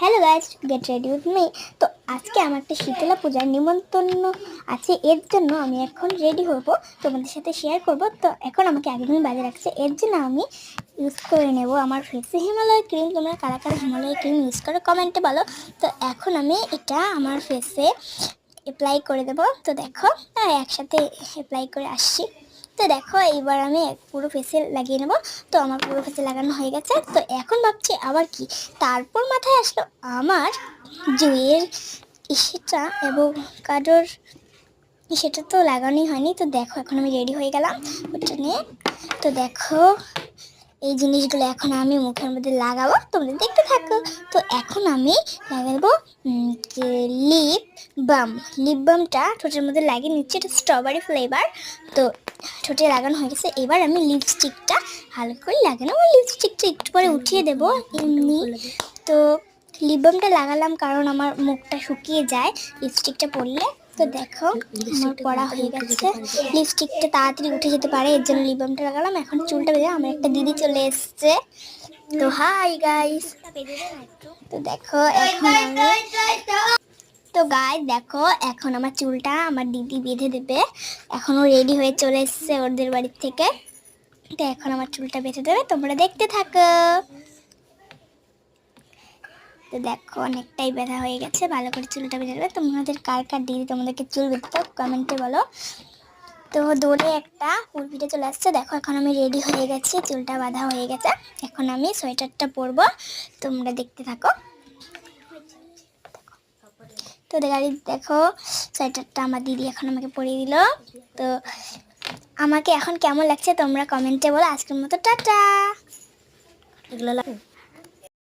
Hello guys, get ready with me. তো আজকে আমার একটা শীতলা পূজার নিমন্ত্রণ আছে, এর জন্য আমি এখন রেডি হব, তোমাদের সাথে শেয়ার করব। তো এখন আমাকে আগে দিন বাজে রাখছে, এর জন্য আমি ইউজ করে নেব আমার ফেসে হিমালয় ক্রিম। তোমরা কারা কারা হিমালয় ক্রিম ইউজ করো কমেন্টে বলো। তো এখন আমি এটা আমার ফেসে অ্যাপ্লাই করে দেবো। তো দেখো একসাথে অ্যাপ্লাই করে আসছি। তো দেখো এইবার আমি পুরো ফেসে লাগিয়ে নেব। তো আমার পুরো ফেসে লাগানো হয়ে গেছে। তো এখন ভাবছি আবার কি, তারপর মাথায় আসলো আমার জুয়ের ইসেটা এবং কাডোর সেটা তো লাগানোই হয়নি। তো দেখো এখন আমি রেডি হয়ে গেলাম ওটা নিয়ে। তো দেখো এই জিনিসগুলো এখন আমি মুখের মধ্যে লাগাবো, তোমরা দেখতে থাকো। তো এখন আমি লাগাবো লিপ বামটা ঠোঁটের মধ্যে লাগিয়ে নিচ্ছি। এটা স্ট্রবেরি ফ্লেভার। তো ঠোঁটে লাগানো হয়ে গেছে। এবার আমি লিপস্টিকটা হালকা করে লাগানো, লিপস্টিকটা একটু পরে উঠিয়ে দেবো এমনি। তো লিপ বামটা লাগালাম কারণ আমার মুখটা শুকিয়ে যায় লিপস্টিকটা পরলে। তো দেখো আমার পড়া হয়ে গেছে, লিপস্টিকটা তাড়াতাড়ি উঠে যেতে পারে, এর জন্য লিপ বামটা লাগালাম। এখন চুলটা বেঁধে আমার একটা দিদি চলে এসছে। তো হাই গাইস, তো দেখো এখন তো গাইস দেখো এখন আমার চুলটা আমার দিদি বেঁধে দেবে। এখনও রেডি হয়ে চলে এসছে ওদের বাড়ির থেকে। তো এখন আমার চুলটা বেঁধে দেবে, তোমরা দেখতে থাকো। তো দেখো অনেকটাই ব্যথা হয়ে গেছে, ভালো করে চুলটা বেঁধে দেবে। তোমাদের কার কার দিদি তোমাদেরকে চুল বেঁধতে কমেন্টে বলো। তো দৌড়ে একটা ফুল পিঠে চলে আসছে। দেখো এখন আমি রেডি হয়ে গেছি, চুলটা বাঁধা হয়ে গেছে। এখন আমি সোয়েটারটা পরবো, তোমরা দেখতে থাকো। তো দেখো সোয়েটারটা আমার দিদি এখন আমাকে পরিয়ে দিল। তো আমাকে এখন কেমন লাগছে তোমরা কমেন্টে বলো। আজকের মতো টাটা।